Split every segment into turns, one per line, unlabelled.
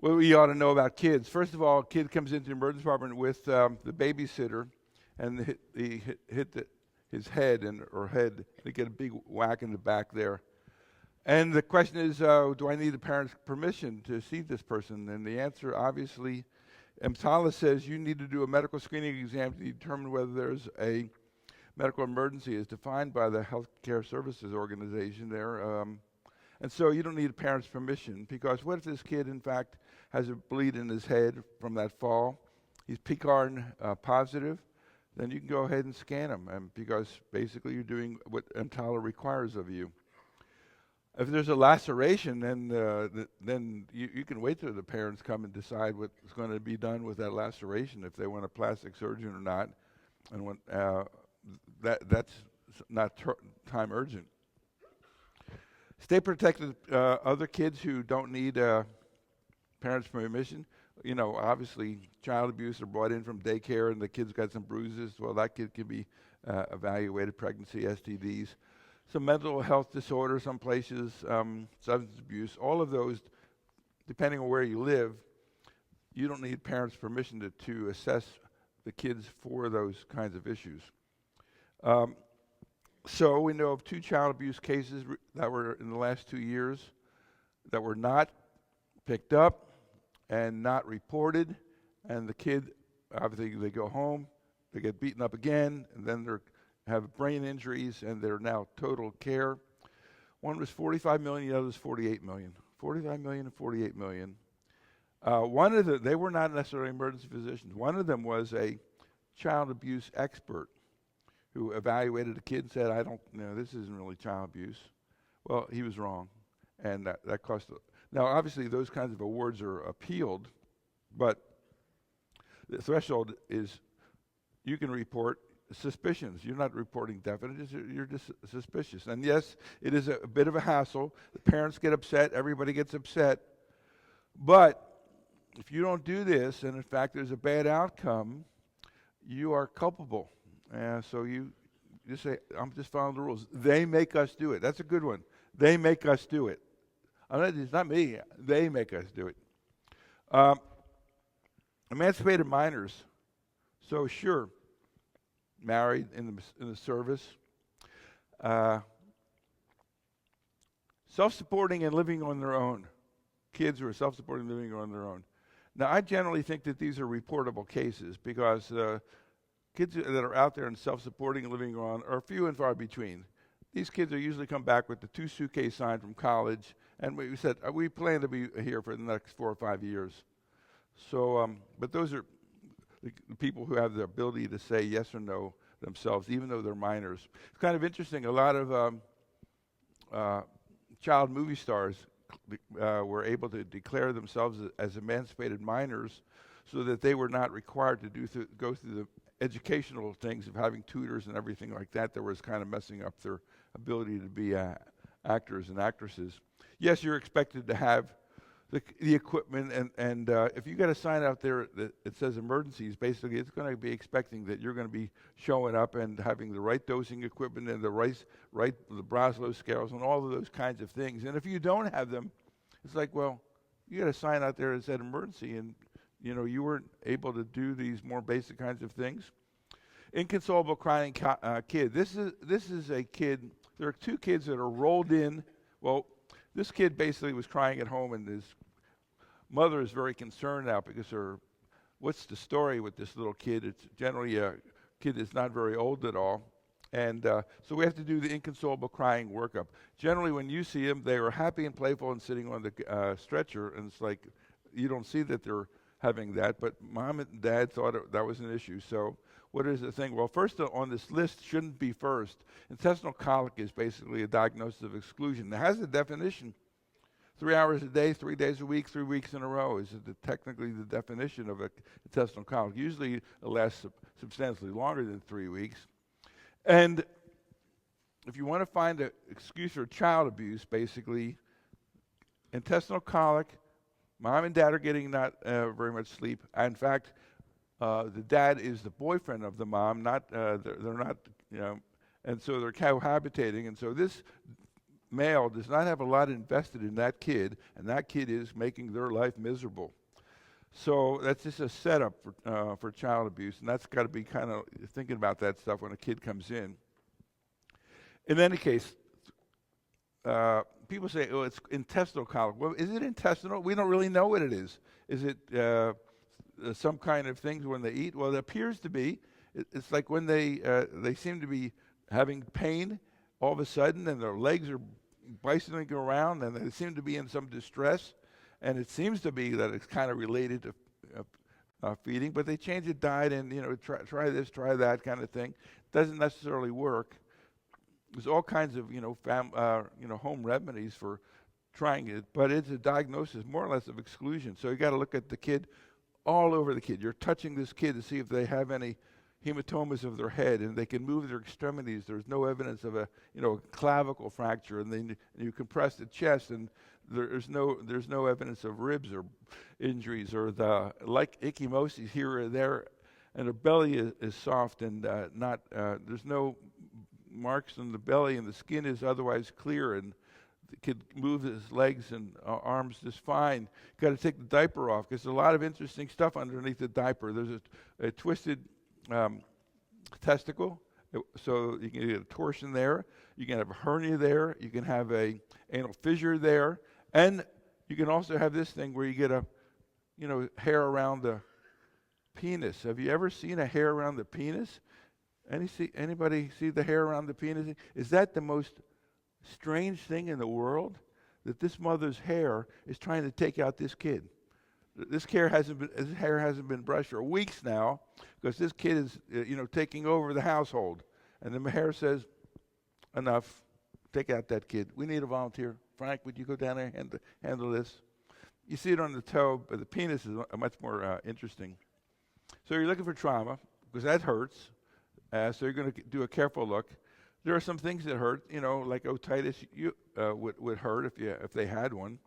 What we ought to know about kids. First of all, a kid comes into the emergency department with the babysitter, and he hit his head or head. They get a big whack in the back there. And the question is, do I need the parent's permission to see this person? And the answer, obviously, EMTALA says you need to do a medical screening exam to determine whether there's a medical emergency as defined by the Healthcare Services Organization there. And so you don't need a parent's permission, because what if this kid, in fact, has a bleed in his head from that fall? He's PCAR positive, then you can go ahead and scan him, because basically you're doing what EMTALA requires of you. If there's a laceration, then you can wait till the parents come and decide what's going to be done with that laceration, if they want a plastic surgeon or not, and that's not time urgent. Stay protected. Other kids who don't need parents' permission, obviously child abuse are brought in from daycare and the kid's got some bruises. Well, that kid can be evaluated, pregnancy, STDs. Some mental health disorders, some places, substance abuse, all of those, depending on where you live, you don't need parents' permission to assess the kids for those kinds of issues. So we know of 2 child abuse cases that were in the last 2 years that were not picked up and not reported, and the kid, obviously they go home, they get beaten up again, and then they have brain injuries, and they're now total care. One was $45 million, the other was $48 million. $45 million and $48 million. They were not necessarily emergency physicians. One of them was a child abuse expert who evaluated the kid and said, this isn't really child abuse. Well, he was wrong, and that cost. Now, obviously, those kinds of awards are appealed, but the threshold is you can report suspicions. You're not reporting definite, you're just suspicious. And yes, it is a bit of a hassle. The parents get upset, everybody gets upset. But if you don't do this, and in fact there's a bad outcome, you are culpable. So you just say, I'm just following the rules. They make us do it. That's a good one. They make us do it. It's not me. They make us do it. Emancipated minors. So sure, married in the service. Self-supporting and living on their own. Kids who are self-supporting and living on their own. Now, I generally think that these are reportable cases, because kids that are out there and self-supporting and living on are few and far between. These kids are usually come back with the 2 suitcase sign from college, and we said, we plan to be here for the next 4 or 5 years. So, but those are the people who have the ability to say yes or no themselves, even though they're minors. It's kind of interesting. A lot of child movie stars were able to declare themselves as emancipated minors, so that they were not required to go through the educational things of having tutors and everything like that was kind of messing up their ability to be actors and actresses. Yes, you're expected to have the equipment, and if you got a sign out there that it says emergencies, basically it's going to be expecting that you're going to be showing up and having the right dosing equipment and the right the Braslow scales and all of those kinds of things. And if you don't have them, it's like, well, you got a sign out there that said emergency, and you weren't able to do these more basic kinds of things. Inconsolable crying kid. This is a kid. There are 2 kids that are rolled in. Well, this kid basically was crying at home, and his mother is very concerned now because what's the story with this little kid? It's generally a kid that's not very old at all. And so we have to do the inconsolable crying workup. Generally, when you see them, they are happy and playful and sitting on the stretcher, and it's like you don't see that they're having that, but mom and dad thought that was an issue. So what is the thing? Well, first on this list shouldn't be first. Intestinal colic is basically a diagnosis of exclusion. It has a definition. 3 hours a day, 3 days a week, 3 weeks in a row is technically the definition of intestinal colic. Usually it lasts substantially longer than 3 weeks. And if you want to find an excuse for child abuse, basically, intestinal colic, mom and dad are getting not very much sleep. In fact, the dad is the boyfriend of the mom, not they're not, and so they're cohabitating. And so this male does not have a lot invested in that kid, and that kid is making their life miserable. So that's just a setup for child abuse, and that's got to be kind of thinking about that stuff when a kid comes in. In any case, people say, oh, it's intestinal colic. Well, is it intestinal? We don't really know what it is. Is it some kind of things when they eat? Well, it appears to be. It's like when they seem to be having pain all of a sudden, and their legs are bicycling around, and they seem to be in some distress. And it seems to be that it's kind of related to feeding, but they change the diet and, try this, try that kind of thing. Doesn't necessarily work. There's all kinds of, home remedies for trying it, but it's a diagnosis more or less of exclusion. So you got to look at the kid, all over the kid. You're touching this kid to see if they have any hematomas of their head, and they can move their extremities. There's no evidence of a clavicle fracture, and then you compress the chest, and there's no evidence of ribs or injuries or the like ecchymosis here or there, and the belly is soft and there's no marks on the belly, and the skin is otherwise clear, and the kid moves his legs and arms just fine. Got to take the diaper off because there's a lot of interesting stuff underneath the diaper. There's a twisted testicle, so you can get a torsion there. You can have a hernia there. You can have a anal fissure there, and you can also have this thing where you get a, hair around the penis. Have you ever seen a hair around the penis? Anybody see the hair around the penis? Is that the most strange thing in the world? That this mother's hair is trying to take out this kid. This hair hasn't been brushed for weeks now because this kid is, taking over the household. And the hair says, enough, take out that kid. We need a volunteer. Frank, would you go down there and handle this? You see it on the toe, but the penis is much more interesting. So you're looking for trauma because that hurts. So you're going to do a careful look. There are some things that hurt, like otitis would hurt if they had one.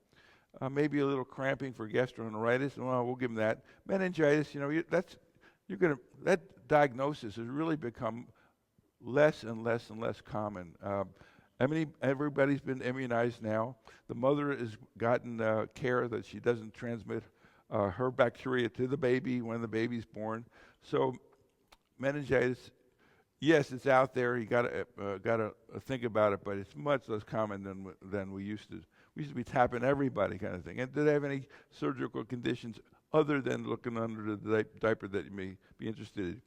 Maybe a little cramping for gastroenteritis. Well, we'll give them that. Meningitis, that diagnosis has really become less and less and less common. Everybody's been immunized now. The mother has gotten care that she doesn't transmit her bacteria to the baby when the baby's born. So meningitis, yes, it's out there. You gotta think about it, but it's much less common than we used to. We used to be tapping everybody kind of thing. And do they have any surgical conditions other than looking under the diaper that you may be interested in?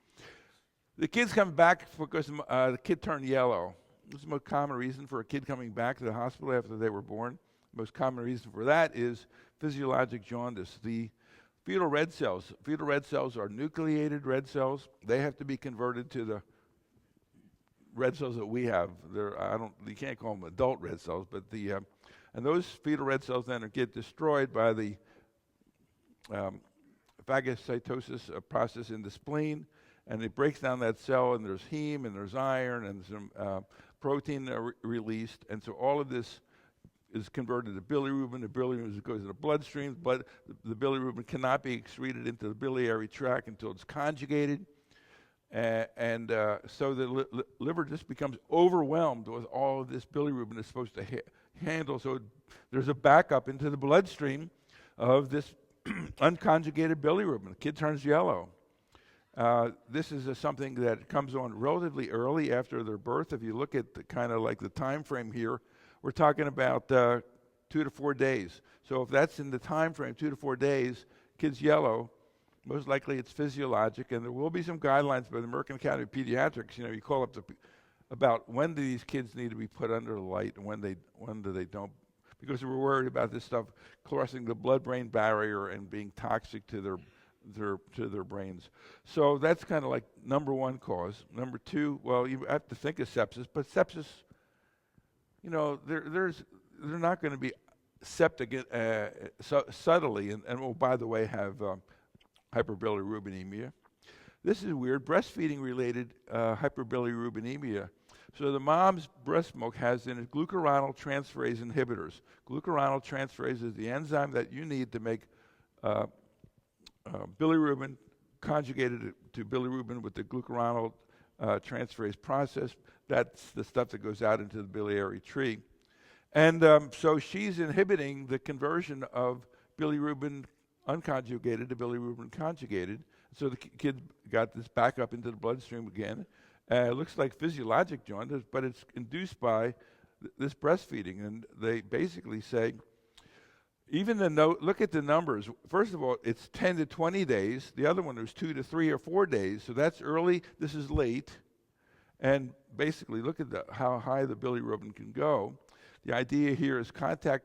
The kid's coming back because the kid turned yellow. This is the most common reason for a kid coming back to the hospital after they were born. The most common reason for that is physiologic jaundice. The fetal red cells are nucleated red cells. They have to be converted to the red cells that we have. You can't call them adult red cells, but and those fetal red cells then get destroyed by the phagocytosis process in the spleen, and it breaks down that cell, and there's heme, and there's iron, and some protein released, and so all of this is converted to bilirubin. The bilirubin goes to the bloodstream, but the bilirubin cannot be excreted into the biliary tract until it's conjugated. So the liver just becomes overwhelmed with all of this bilirubin it's supposed to handle. So there's a backup into the bloodstream of this unconjugated bilirubin. The kid turns yellow. This is something that comes on relatively early after their birth. If you look at the kind of like the time frame here, we're talking about 2 to 4 days. So if that's in the time frame, 2 to 4 days, kid's yellow, most likely it's physiologic, and there will be some guidelines by the American Academy of Pediatrics. You call up about when do these kids need to be put under the light and when do they don't, because we're worried about this stuff crossing the blood-brain barrier and being toxic to their brains. So that's kind of like number one cause. Number two, well, you have to think of sepsis, but sepsis, they're not going to be septic subtly, and oh, by the way, have hyperbilirubinemia. This is weird. Breastfeeding-related hyperbilirubinemia. So the mom's breast milk has in it glucuronidase transferase inhibitors. Glucuronidase transferase is the enzyme that you need to make bilirubin conjugated to bilirubin with the glucuronidase transferase process. That's the stuff that goes out into the biliary tree. And so she's inhibiting the conversion of bilirubin unconjugated to bilirubin conjugated. So the kid got this back up into the bloodstream again. It looks like physiologic jaundice, but it's induced by this breastfeeding. And they basically say, even look at the numbers. First of all, it's 10 to 20 days. The other one was 2 to 3 or 4 days. So that's early. This is late. And basically, look at how high the bilirubin can go. The idea here is contact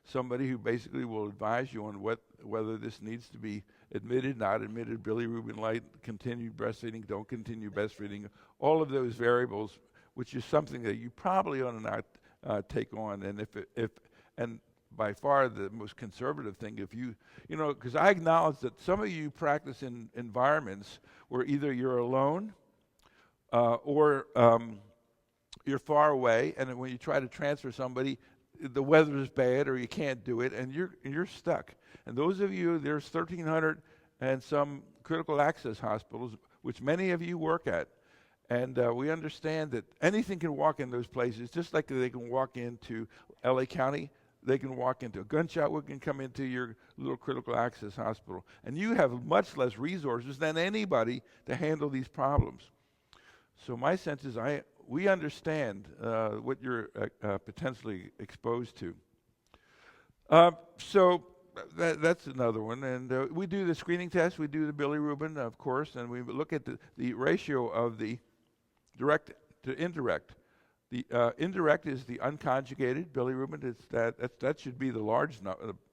somebody who basically will advise you on whether this needs to be admitted, not admitted, bilirubin light, continued breastfeeding, don't continue breastfeeding, all of those variables, which is something that you probably ought to not take on. And and by far the most conservative thing, because I acknowledge that some of you practice in environments where either you're alone or you're far away, and when you try to transfer somebody, the weather is bad or you can't do it, and you're stuck. And those of you, there's 1,300 and some critical access hospitals, which many of you work at. And we understand that anything can walk in those places, just like they can walk into LA County, they can walk into a gunshot wound, can come into your little critical access hospital. And you have much less resources than anybody to handle these problems. So my sense is we understand what you're potentially exposed to. So that's another one. And we do the screening test, we do the bilirubin, of course, and we look at the ratio of the direct to indirect. The indirect is the unconjugated bilirubin. That should be the large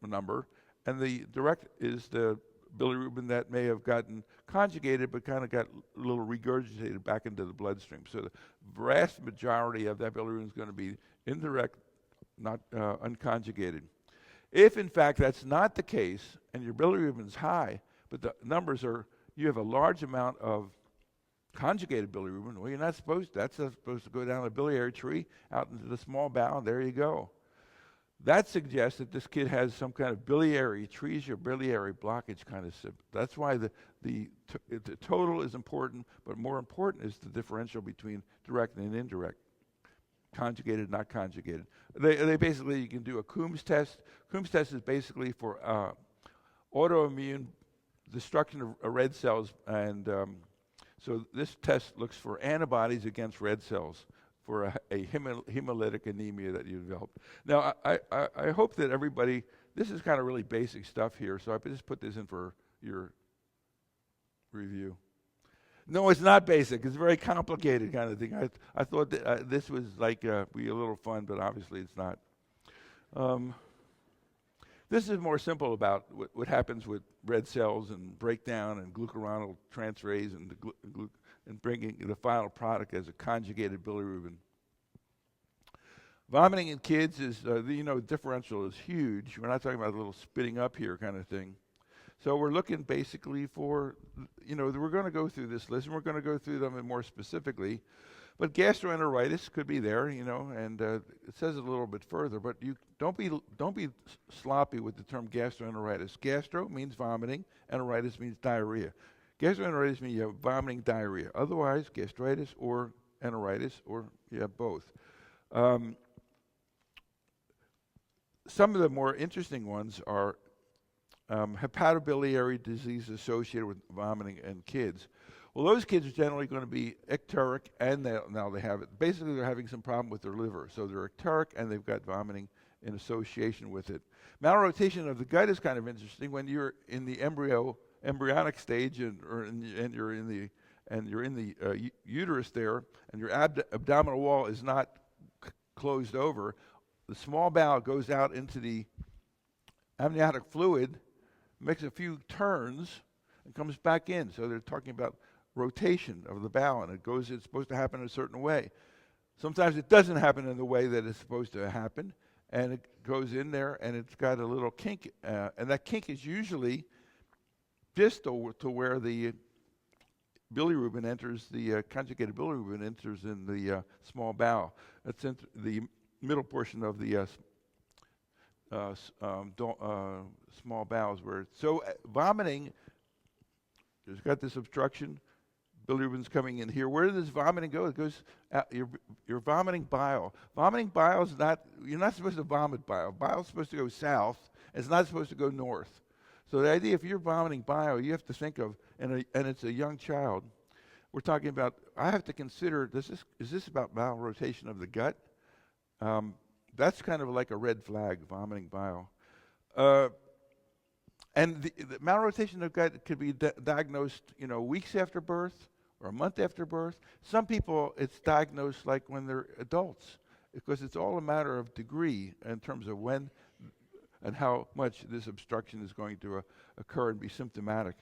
number. And the direct is the bilirubin that may have gotten conjugated but kind of got a little regurgitated back into the bloodstream. So the vast majority of that bilirubin is going to be indirect, not unconjugated. If in fact that's not the case and your bilirubin is high, but the numbers you have a large amount of conjugated bilirubin, well, that's not supposed to go down the biliary tree out into the small bowel, and there you go. That suggests that this kid has some kind of biliary atresia, biliary blockage kind of symptom. That's why the total is important, but more important is the differential between direct and indirect, conjugated, not conjugated. They basically, you can do a Coombs test. Coombs test is basically for autoimmune destruction of red cells, and so this test looks for antibodies against red cells for a hemolytic anemia that you develop. Now, I hope that everybody, this is kind of really basic stuff here, so I just put this in for your review. No, it's not basic. It's very complicated kind of thing. I thought that this was like be a little fun, but obviously it's not. This is more simple about what happens with red cells and breakdown and glucuronal transferase and bringing the final product as a conjugated bilirubin. Vomiting in kids is, differential is huge. We're not talking about a little spitting up here kind of thing. So we're looking basically for, we're going to go through this list, and we're going to go through them more specifically. But gastroenteritis could be there, and it says it a little bit further. But you don't be sloppy with the term gastroenteritis. Gastro means vomiting, enteritis means diarrhea. Gastroenteritis means you have vomiting, diarrhea. Otherwise, gastritis or enteritis, or you have both. Some of the more interesting ones are hepatobiliary disease associated with vomiting in kids. Well, those kids are generally going to be icteric, and now they have it. Basically, they're having some problem with their liver. So they're icteric, and they've got vomiting in association with it. Malrotation of the gut is kind of interesting. When you're in the embryonic stage, and you're in the uterus there, and your abdominal wall is not closed over, the small bowel goes out into the amniotic fluid, makes a few turns, and comes back in. So they're talking about rotation of the bowel, and it's supposed to happen a certain way. Sometimes it doesn't happen in the way that it's supposed to happen, and it goes in there, and it's got a little kink, and that kink is usually distal to where the bilirubin enters, the conjugated bilirubin enters in the small bowel. That's in the middle portion of the small bowels. Vomiting, there's got this obstruction, bilirubin's coming in here. Where does vomiting go? It goes out, you're vomiting bile. Vomiting bile is not, you're not supposed to vomit bile. Bile is supposed to go south. It's not supposed to go north. So the idea, if you're vomiting bile, you have to think of, and it's a young child, we're talking about, I have to consider, is this about malrotation of the gut? That's kind of like a red flag, vomiting bile. And the malrotation of the gut could be diagnosed, weeks after birth or a month after birth. Some people, it's diagnosed like when they're adults, because it's all a matter of degree in terms of when and how much this obstruction is going to occur and be symptomatic.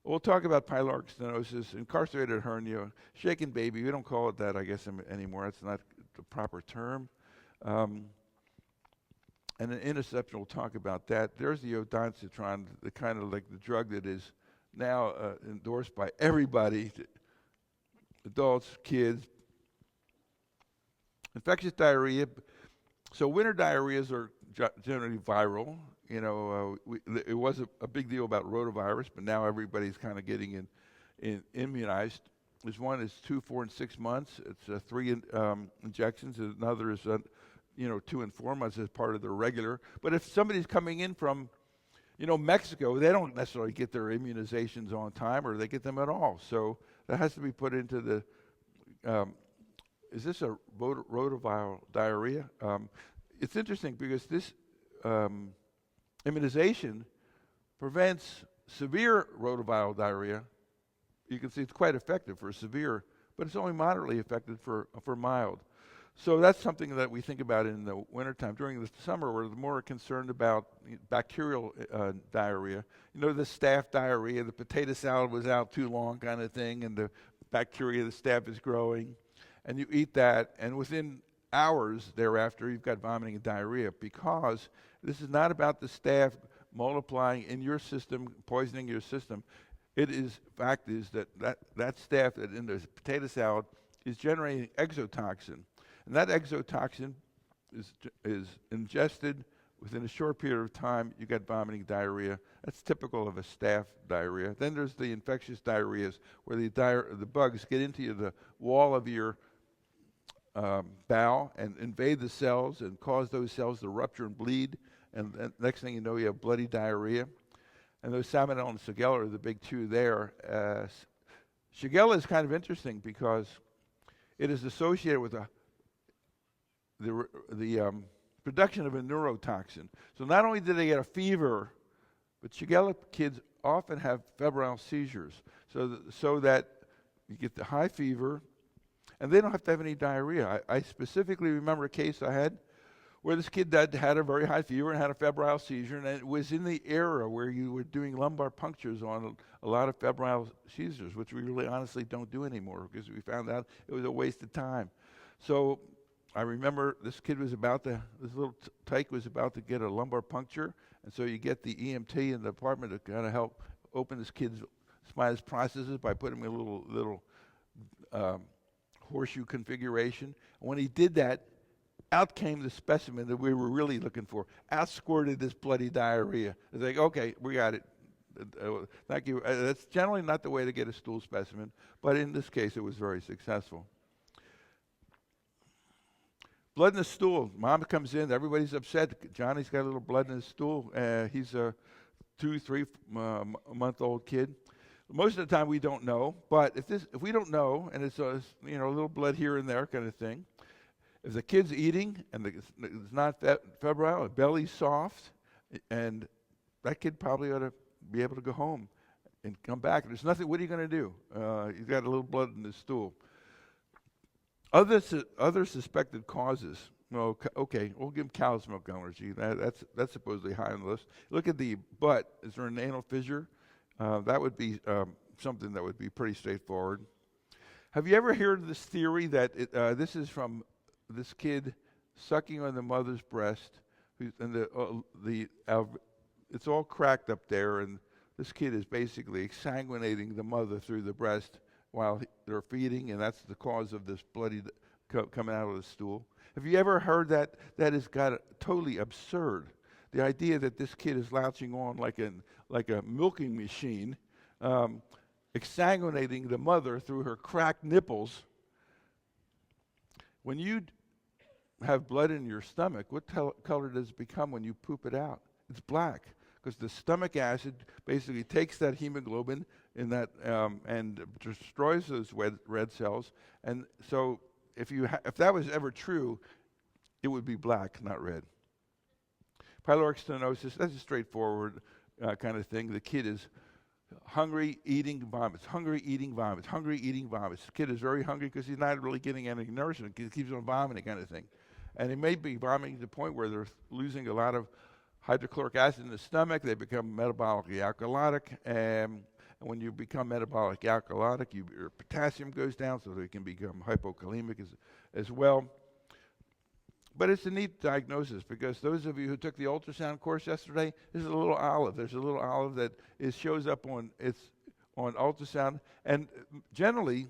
We'll talk about pyloric stenosis, incarcerated hernia, shaken baby. We don't call it that, I guess, anymore. That's not the proper term. And an Intussusception, we'll talk about that. There's the ondansetron, the kind of like the drug that is now endorsed by everybody, adults, kids. Infectious diarrhea. So winter diarrheas are generally viral. It was a big deal about rotavirus, but now everybody's kind of getting immunized. There's one is 2, 4, and 6 months. It's 3 injections. Another is 2 and 4 months as part of their regular. But if somebody's coming in from, Mexico, they don't necessarily get their immunizations on time, or they get them at all. So that has to be put into the. Is this a rotaviral diarrhea? It's interesting because this immunization prevents severe rotaviral diarrhea. You can see it's quite effective for severe, but it's only moderately effective for mild. So that's something that we think about in the wintertime. During the summer, we're more concerned about bacterial diarrhea. The staph diarrhea, the potato salad was out too long kind of thing, and the bacteria, the staph is growing. And you eat that, and within hours thereafter, you've got vomiting and diarrhea, because this is not about the staph multiplying in your system, poisoning your system. Fact is that staph that in the potato salad is generating exotoxin. And that exotoxin is ingested within a short period of time. You get vomiting, diarrhea. That's typical of a staph diarrhea. Then there's the infectious diarrheas, where the bugs get into the wall of your bowel and invade the cells and cause those cells to rupture and bleed. And next thing you know, you have bloody diarrhea. And those Salmonella and Shigella are the big two there. Shigella is kind of interesting because it is associated with the production of a neurotoxin. So not only do they get a fever, but Shigella kids often have febrile seizures, so that you get the high fever, and they don't have to have any diarrhea. I specifically remember a case I had where this kid had a very high fever and had a febrile seizure, and it was in the era where you were doing lumbar punctures on a lot of febrile seizures, which we really honestly don't do anymore, because we found out it was a waste of time. So I remember this little tyke was about to get a lumbar puncture, and so you get the EMT in the department to kind of help open this kid's spinous processes by putting him in a little horseshoe configuration. And when he did that, out came the specimen that we were really looking for. Out squirted this bloody diarrhea. It's like, okay, we got it. Thank you. That's generally not the way to get a stool specimen, but in this case, it was very successful. Blood in the stool. Mom comes in. Everybody's upset. Johnny's got a little blood in his stool. He's a 2-3 month old kid. Most of the time, we don't know. But if we don't know, and it's a little blood here and there kind of thing, if the kid's eating and it's not febrile, the belly's soft, and that kid probably ought to be able to go home and come back. There's nothing. What are you going to do? He's got a little blood in his stool. Other suspected causes. Well, okay, we'll give him cow's milk allergy. That's supposedly high on the list. Look at the butt. Is there an anal fissure? That would be something that would be pretty straightforward. Have you ever heard of this theory that this is from this kid sucking on the mother's breast, and it's all cracked up there, and this kid is basically exsanguinating the mother through the breast while they're feeding, and that's the cause of this bloody coming out of the stool. Have you ever heard that? That has got totally absurd. The idea that this kid is louching on like a milking machine. exsanguinating the mother through her cracked nipples. When you have blood in your stomach, what color does it become when you poop it out? It's black, because the stomach acid basically takes that hemoglobin in that and destroys those red cells. And so if that was ever true, it would be black, not red. Pyloric stenosis, that's a straightforward kind of thing. The kid is hungry, eating, vomits, hungry, eating, vomits, hungry, eating, vomits. The kid is very hungry because he's not really getting any nourishment. He keeps on vomiting, kind of thing. And he may be vomiting to the point where they're losing a lot of hydrochloric acid in the stomach. They become metabolically alkalotic. And when you become metabolically alkalotic, your potassium goes down, so they can become hypokalemic as well. But it's a neat diagnosis, because those of you who took the ultrasound course yesterday, there's a little olive. There's a little olive that shows up on ultrasound, and generally,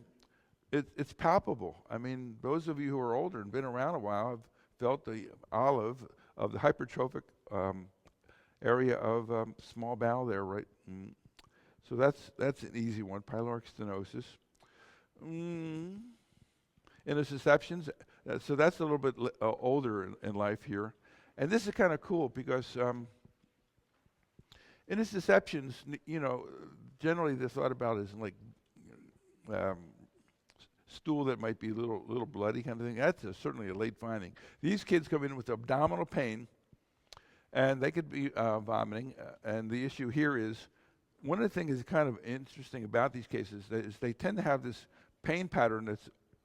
it's palpable. I mean, those of you who are older and been around a while have felt the olive of the hypertrophic area of small bowel there, right? So that's an easy one, pyloric stenosis. Intussusceptions, so that's a little bit older in life here. And this is kind of cool, because intussusceptions, generally they're thought about as like stool that might be a little bloody kind of thing. That's certainly a late finding. These kids come in with abdominal pain, and they could be vomiting. And the issue here is, one of the things that's kind of interesting about these cases is they tend to have this pain pattern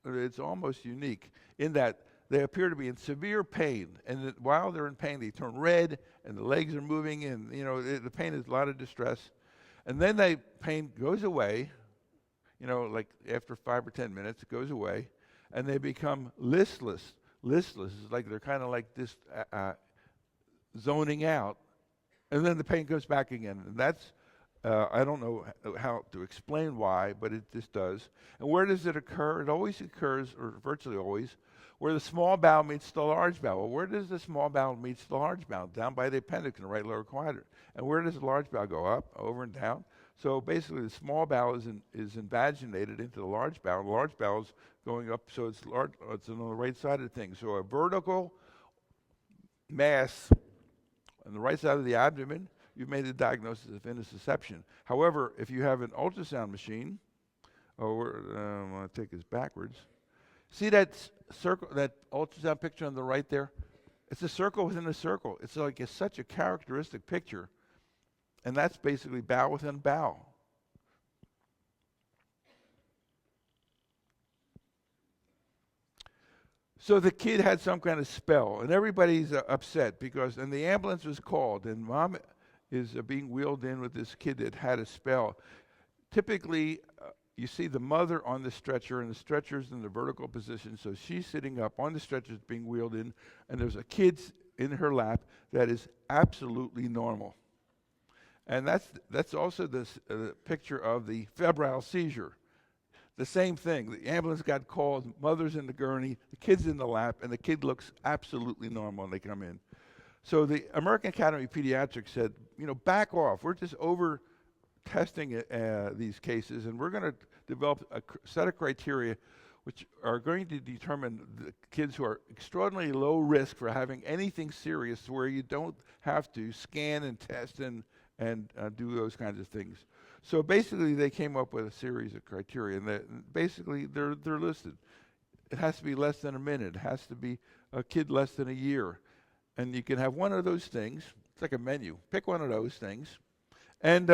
it's almost unique, in that they appear to be in severe pain, and that while they're in pain, they turn red, and the legs are moving, and the pain is a lot of distress. And then the pain goes away, like after 5 or 10 minutes, it goes away, and they become listless. Listless is like they're kind of like this zoning out, and then the pain comes back again, and that's I don't know how to explain why, but it just does. And where does it occur? It always occurs, or virtually always, where the small bowel meets the large bowel. Well, where does the small bowel meet the large bowel? Down by the appendix in the right lower quadrant. And where does the large bowel go? Up, over, and down. So basically, the small bowel is invaginated into the large bowel. The large bowel is going up, so it's on the right side of things. So a vertical mass on the right side of the abdomen, you've made a diagnosis of intussusception. However, if you have an ultrasound machine, I'm going to take this backwards. See that circle, that ultrasound picture on the right there? It's a circle within a circle. It's like such a characteristic picture, and that's basically bowel within bowel. So the kid had some kind of spell, and everybody's upset and the ambulance was called, and mom is being wheeled in with this kid that had a spell. Typically, you see the mother on the stretcher, and the stretcher's in the vertical position, so she's sitting up on the stretcher being wheeled in, and there's a kid in her lap that is absolutely normal. And that's also this picture of the febrile seizure. The same thing. The ambulance got called, mother's in the gurney, the kid's in the lap, and the kid looks absolutely normal when they come in. So the American Academy of Pediatrics said, back off. We're just over-testing these cases, and we're going to develop a set of criteria which are going to determine the kids who are extraordinarily low risk for having anything serious, where you don't have to scan and test and do those kinds of things. So basically, they came up with a series of criteria, and basically they're listed. It has to be less than a minute. It has to be a kid less than a year. And you can have one of those things. It's like a menu. Pick one of those things. And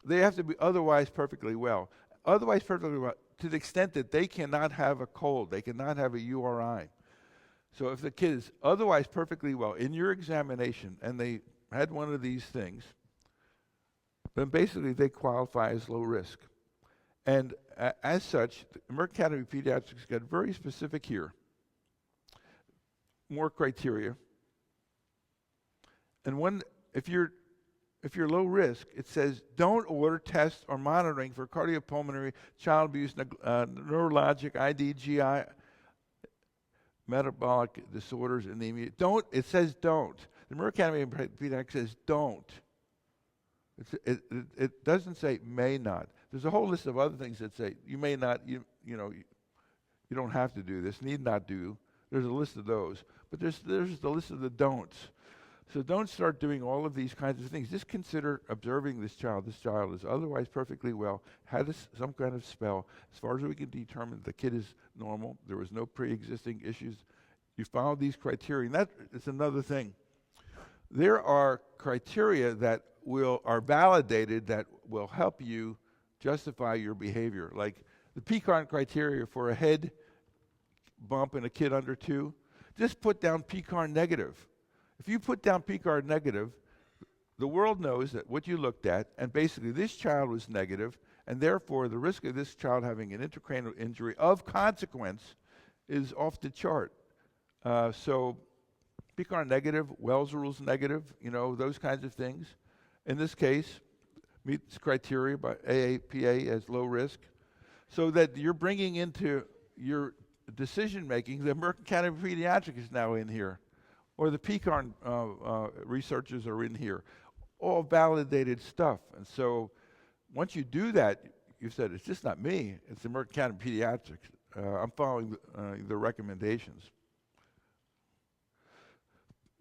they have to be otherwise perfectly well. Otherwise perfectly well to the extent that they cannot have a cold. They cannot have a URI. So if the kid is otherwise perfectly well in your examination and they had one of these things, then basically they qualify as low risk. And as such, the American Academy of Pediatrics got very specific here. More criteria. And if you're low risk, it says don't order tests or monitoring for cardiopulmonary, child abuse, neurologic, IDGI, metabolic disorders, anemia. It says don't. The American Academy of Pediatrics says don't. It doesn't say may not. There's a whole list of other things that say you may not, you don't have to do this, need not do. There's a list of those. But there's the list of the don'ts. So don't start doing all of these kinds of things. Just consider observing this child. This child is otherwise perfectly well, had some kind of spell. As far as we can determine, the kid is normal. There was no pre-existing issues. You follow these criteria. And that is another thing. There are criteria that are validated that will help you justify your behavior. Like the PCARN criteria for a head bump in a kid under 2, just put down PCARN negative. If you put down PCARN negative, the world knows that what you looked at, and basically this child was negative, and therefore the risk of this child having an intracranial injury of consequence is off the chart. So PCARN negative, Wells rules negative, those kinds of things. In this case, meets criteria by AAPA as low risk, so that you're bringing into your decision making, the American Academy of Pediatrics is now in here, or the PCARN researchers are in here, all validated stuff. And so once you do that, you said, it's just not me, it's the American Academy of Pediatrics. I'm following the recommendations.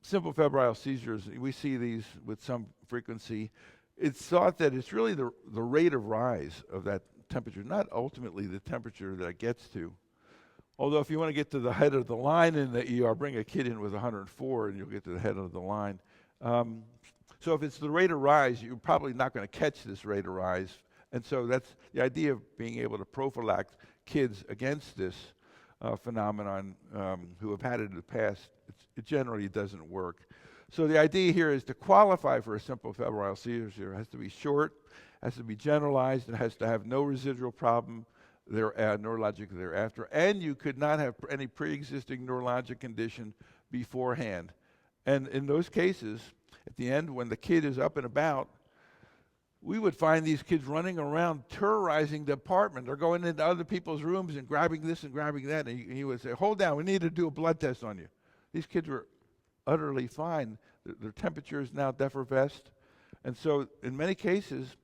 Simple febrile seizures, we see these with some frequency. It's thought that it's really the rate of rise of that temperature, not ultimately the temperature that it gets to. Although if you want to get to the head of the line in the ER, bring a kid in with 104 and you'll get to the head of the line. So if it's the rate of rise, you're probably not going to catch this rate of rise. And so that's the idea of being able to prophylax kids against this phenomenon who have had it in the past. It generally doesn't work. So the idea here is to qualify for a simple febrile seizure. It has to be short, has to be generalized, it has to have no residual problem neurologic thereafter, and you could not have any pre-existing neurologic condition beforehand. And in those cases, at the end, when the kid is up and about, we would find these kids running around terrorizing the apartment. They're going into other people's rooms and grabbing this and grabbing that, and he would say, hold down, we need to do a blood test on you. These kids were utterly fine. Their temperature is now effervesced. And so in many cases,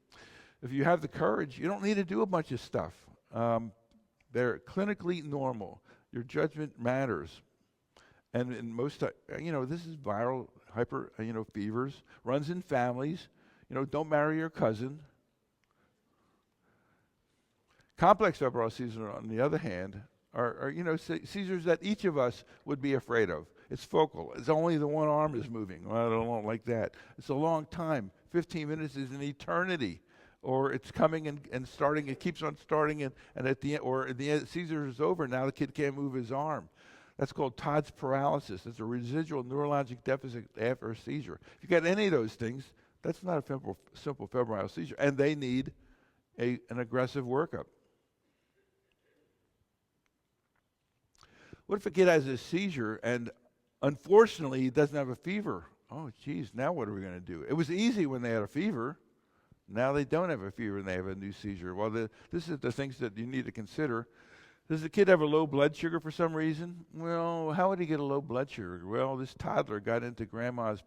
if you have the courage, you don't need to do a bunch of stuff. They're clinically normal. Your judgment matters. And in most, this is viral fevers, runs in families. Don't marry your cousin. Complex febrile seizures, on the other hand, are seizures that each of us would be afraid of. It's focal. It's only the one arm is moving. Well, I don't like that. It's a long time. 15 minutes is an eternity. Or it's coming and starting, it keeps on starting, and at the end, seizure is over, now the kid can't move his arm. That's called Todd's paralysis. It's a residual neurologic deficit after a seizure. If you got any of those things, that's not a simple febrile seizure, and they need an aggressive workup. What if a kid has a seizure and unfortunately he doesn't have a fever? Oh, geez, now what are we going to do? It was easy when they had a fever. Now they don't have a fever and they have a new seizure. Well, this is the things that you need to consider. Does the kid have a low blood sugar for some reason? Well, how would he get a low blood sugar? Well, this toddler got into grandma's,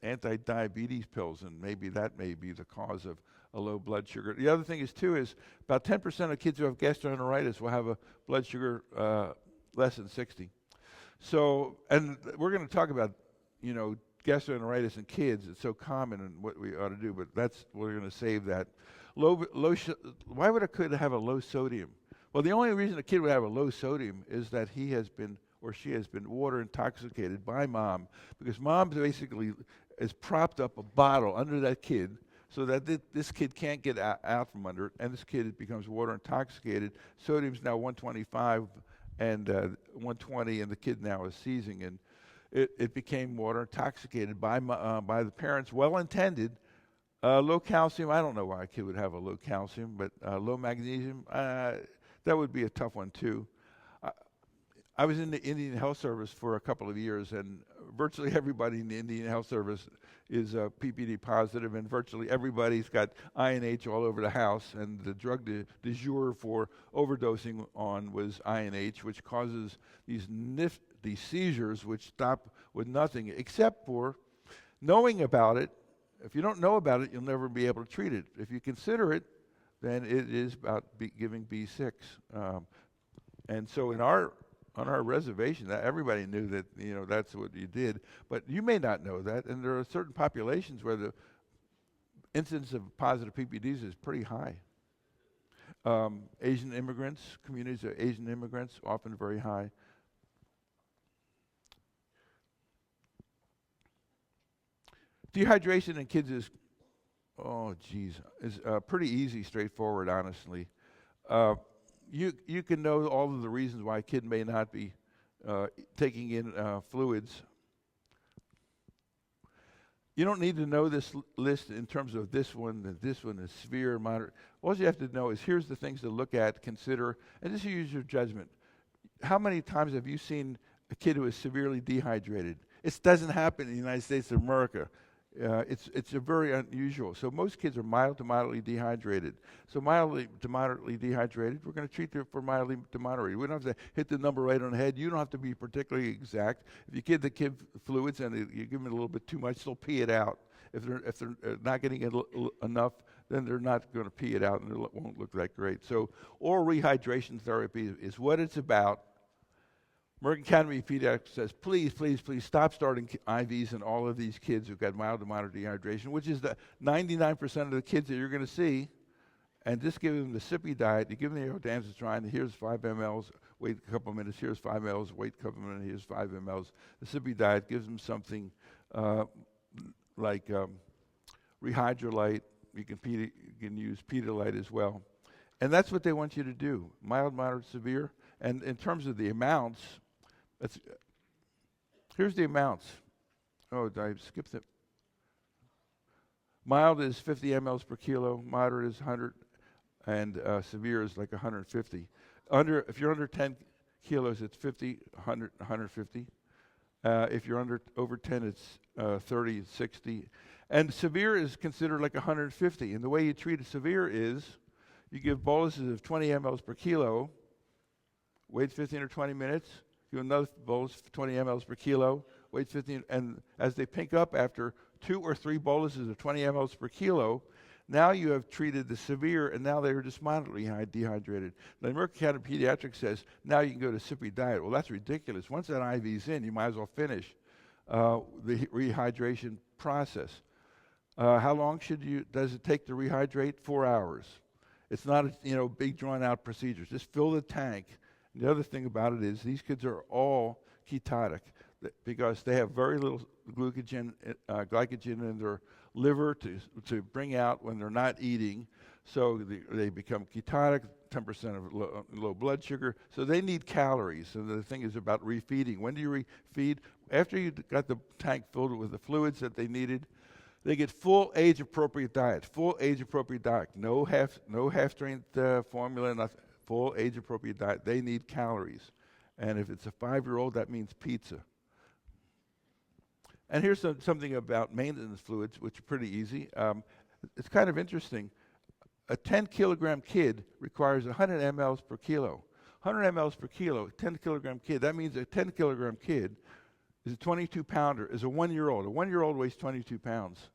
anti-diabetes pills, and maybe that may be the cause of a low blood sugar. The other thing is about 10% of kids who have gastroenteritis will have a blood sugar less than 60. So, and we're going to talk about, gastroenteritis in kids. It's so common and what we ought to do, but we're going to save that. Why would a kid have a low sodium? Well, the only reason a kid would have a low sodium is that he has been or she has been water intoxicated by mom, because mom basically has propped up a bottle under that kid so that this kid can't get out from under it, and this kid becomes water intoxicated. Sodium's now 125 and 120, and the kid now is seizing, and it became water intoxicated by the parents, well-intended. Low calcium, I don't know why a kid would have a low calcium, but low magnesium, that would be a tough one too. I was in the Indian Health Service for a couple of years, and virtually everybody in the Indian Health Service is PPD positive, and virtually everybody's got INH all over the house, and the drug du jour for overdosing on was INH, which causes these seizures which stop with nothing, except for knowing about it. if you don't know about it, you'll never be able to treat it. If you consider it, then it is about giving B6. And so on our reservation, that everybody knew that, that's what you did. But you may not know that, and there are certain populations where the incidence of positive PPDs is pretty high. Asian immigrants, communities of Asian immigrants, often very high. Dehydration in kids is pretty easy, straightforward, honestly. You can know all of the reasons why a kid may not be taking in fluids. You don't need to know this list in terms of this one is severe, moderate. All you have to know is here's the things to look at, consider, and just use your judgment. How many times have you seen a kid who is severely dehydrated? It doesn't happen in the United States of America. It's a very unusual. So most kids are mild to moderately dehydrated. So mildly to moderately dehydrated, we're going to treat them for mildly to moderate. We don't have to hit the number right on the head. You don't have to be particularly exact. If you give the kid fluids and you give them a little bit too much, they'll pee it out. If they're not getting enough, then they're not going to pee it out and it won't look that great. So oral rehydration therapy is what it's about. American Academy of Pediatrics says, please, please, please stop starting IVs in all of these kids who've got mild to moderate dehydration, which is the 99% of the kids that you're going to see, and just give them the sippy diet. You give them the ondansetron, here's 5 mLs, wait a couple of minutes, here's 5 mLs, wait a couple of minutes, here's 5 mLs. The sippy diet gives them something like Rehydrolite. You can use Pedialyte as well. And that's what they want you to do, mild, moderate, severe. And in terms of the amounts, here's the amounts. Oh, I skipped it. Mild is 50 mLs per kilo, moderate is 100, and severe is like 150. If you're under 10 kilos, it's 50, 100, 150. If you're over 10, it's 30, 60. And severe is considered like 150. And the way you treat a severe is you give boluses of 20 mLs per kilo, wait 15 or 20 minutes, give another bolus of 20 mLs per kilo, wait 15, and as they pink up after 2 or 3 boluses of 20 mLs per kilo, now you have treated the severe, and now they're just moderately dehydrated. The American Academy of Pediatrics says, now you can go to sippy diet. Well, that's ridiculous. Once that IV's in, you might as well finish the rehydration process. How long does it take to rehydrate? 4 hours. It's not a big drawn-out procedure. Just fill the tank. And the other thing about it is these kids are all ketotic because they have very little glycogen in their liver to bring out when they're not eating. So they become ketotic, 10% of low blood sugar. So they need calories. So the thing is about refeeding. When do you refeed? After you got the tank filled with the fluids that they needed, they get full age-appropriate diet. Full age-appropriate diet. No half-strength formula, nothing. Full age-appropriate diet. They need calories. And if it's a 5-year-old, that means pizza. And here's something about maintenance fluids, which are pretty easy. It's kind of interesting. A 10-kilogram kid requires 100 mLs per kilo. 100 mLs per kilo, 10-kilogram kid. That means a 10-kilogram kid is a 22-pounder, is a 1-year-old. A 1-year-old weighs 22 pounds.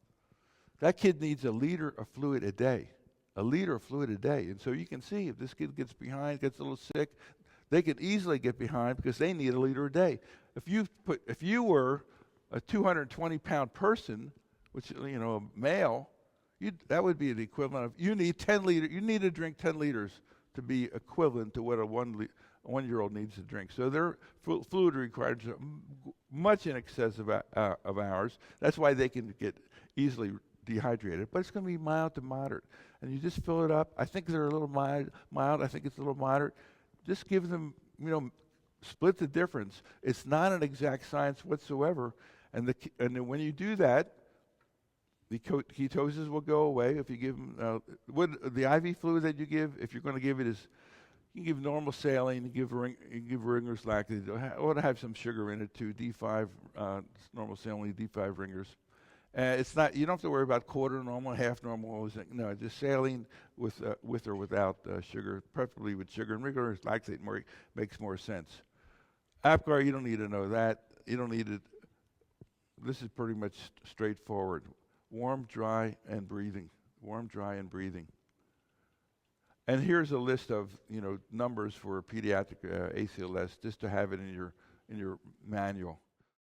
That kid needs a liter of fluid a day. A liter of fluid a day. And so you can see if this kid gets behind, gets a little sick, they could easily get behind because they need a liter a day. If you were a 220-pound person, which a male, that would be the equivalent of you need 10 liters. You need to drink 10 liters to be equivalent to what a 1-year-old needs to drink. So their fluid requirements are much in excess of ours. That's why they can get easily dehydrated. But it's going to be mild to moderate, and you just fill it up. I think they're a little mild. I think it's a little moderate. Just give them, split the difference. It's not an exact science whatsoever. And then when you do that, the ketosis will go away. If you give them the IV fluid that you give, if you're going to give it, you can give normal saline, you give Ringer's lactate. It ought to have some sugar in it too. D5 normal saline, D5 Ringer's. It's not. You don't have to worry about quarter normal, half normal. No, just saline with or without sugar, preferably with sugar. And Ringer's lactate makes more sense. Apgar, you don't need to know that. You don't need it. This is pretty much straightforward. warm, dry, and breathing. Warm, dry, and breathing. And here's a list of numbers for pediatric ACLS, just to have it in your manual.